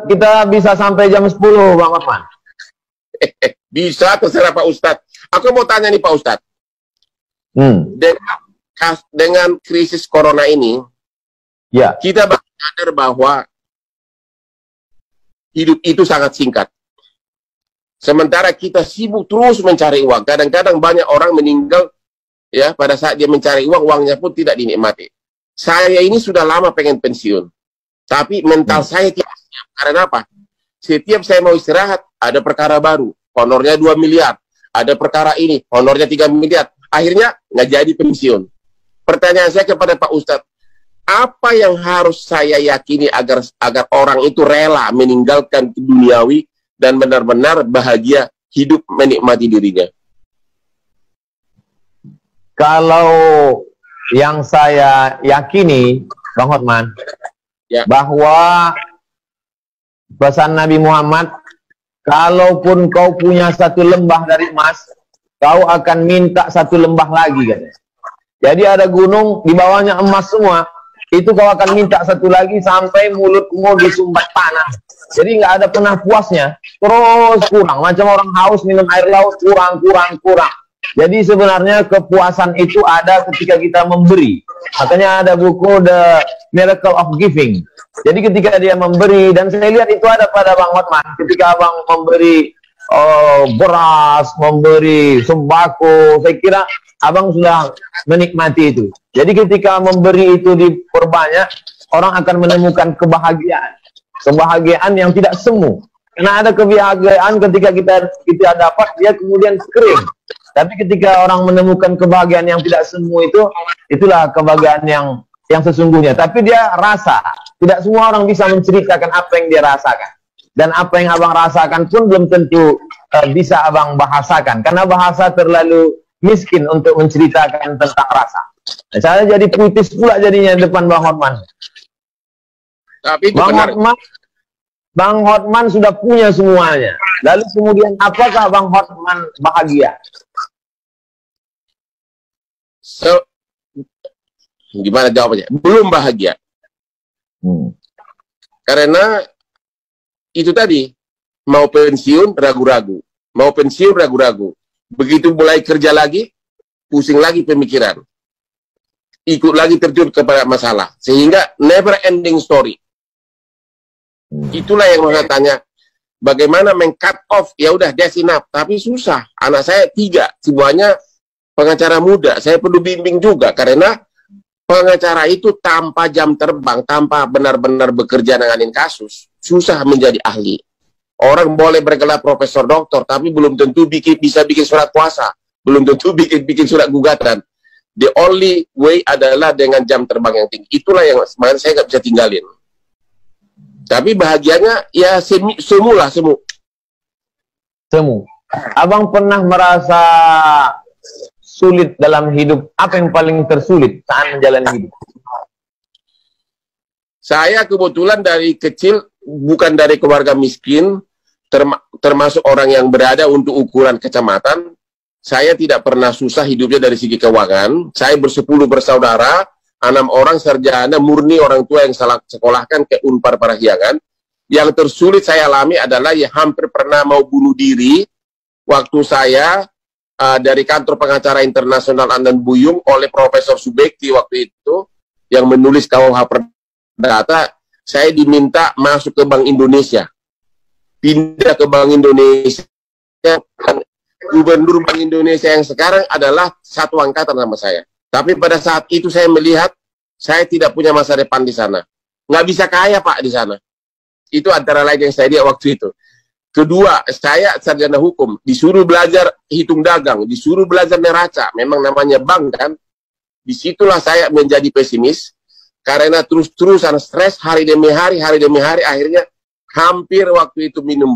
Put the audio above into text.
kita bisa sampai jam 10, Bang Hotman. Bisa, terserah Pak Ustadz. Aku mau tanya nih Pak Ustadz. Dengan krisis corona ini, ya, kita sadar bahwa hidup itu sangat singkat. Sementara kita sibuk terus mencari uang. Kadang-kadang banyak orang meninggal ya pada saat dia mencari uang, uangnya pun tidak dinikmati. Saya ini sudah lama pengen pensiun, tapi mental saya tidak siap. Karena apa? Setiap saya mau istirahat, ada perkara baru, honornya 2 miliar. Ada perkara ini, honornya 3 miliar. Akhirnya nggak jadi pensiun. Pertanyaan saya kepada Pak Ustadz, apa yang harus saya yakini agar orang itu rela meninggalkan duniawi dan benar-benar bahagia hidup menikmati dirinya? Kalau yang saya yakini, Bang Hotman, ya, bahwa pesan Nabi Muhammad, kalaupun kau punya 1 lembah dari emas, kau akan minta 1 lembah lagi, katanya. Jadi ada gunung, di bawahnya emas semua, itu kau akan minta 1 lagi sampai mulutmu disumbat panah. Jadi nggak ada pernah puasnya, terus kurang. Macam orang haus minum air laut, kurang. Jadi sebenarnya kepuasan itu ada ketika kita memberi. Makanya ada buku The Miracle of Giving. Jadi ketika dia memberi, dan saya lihat itu ada pada Bang Hotman, ketika Abang memberi beras, memberi sembako, saya kira Abang sudah menikmati itu. Jadi ketika memberi itu diperbanyak, orang akan menemukan kebahagiaan. Kebahagiaan yang tidak semu. Karena ada kebahagiaan ketika kita dapat, dia kemudian kering. Tapi ketika orang menemukan kebahagiaan yang tidak semu itu, itulah kebahagiaan yang sesungguhnya. Tapi dia rasa. Tidak semua orang bisa menceritakan apa yang dia rasakan. Dan apa yang Abang rasakan pun belum tentu bisa Abang bahasakan. Karena bahasa terlalu miskin untuk menceritakan tentang rasa. Nah, saya jadi puitis pula jadinya depan Bang Hotman. Tapi itu Bang Hotman sudah punya semuanya. Lalu kemudian apakah Bang Hotman bahagia? Gimana jawabannya? Belum bahagia. Karena itu tadi, mau pensiun ragu-ragu. Mau pensiun ragu-ragu. Begitu mulai kerja lagi, pusing lagi pemikiran. Ikut lagi terjun kepada masalah. Sehingga never ending story. Itulah yang saya tanya, bagaimana meng-cut off, ya udah that's enough, tapi susah. Anak saya 3, semuanya pengacara muda. Saya perlu bimbing juga, karena pengacara itu tanpa jam terbang, tanpa benar-benar bekerja nanganin kasus, susah menjadi ahli. Orang boleh bergelar profesor doktor, tapi belum tentu bisa bikin surat kuasa, belum tentu bikin surat gugatan. The only way adalah dengan jam terbang yang tinggi. Itulah yang sebenarnya saya nggak bisa tinggalin. Tapi bahagianya ya semu. Abang pernah merasa sulit dalam hidup? Apa yang paling tersulit saat menjalani hidup? Saya kebetulan dari kecil bukan dari keluarga miskin, termasuk orang yang berada untuk ukuran kecamatan. Saya tidak pernah susah hidupnya dari segi keuangan. Saya bersepuluh bersaudara. 6 orang sarjana murni, orang tua yang salah sekolahkan ke Unpar Parahyangan. Yang tersulit saya alami adalah ya hampir pernah mau bunuh diri waktu saya dari kantor pengacara internasional Andan Buyung oleh Profesor Subekti waktu itu yang menulis KUH Perdata. Saya diminta masuk ke Bank Indonesia, pindah ke Bank Indonesia. Gubernur Bank Indonesia yang sekarang adalah satu angkatan sama saya. Tapi pada saat itu saya melihat saya tidak punya masa depan di sana. Nggak bisa kaya Pak di sana. Itu antara lain yang saya lihat waktu itu. Kedua, saya sarjana hukum. Disuruh belajar hitung dagang. Disuruh belajar neraca. Memang namanya bank kan. Disitulah saya menjadi pesimis. Karena terus-terusan stres hari demi hari. Akhirnya hampir waktu itu minum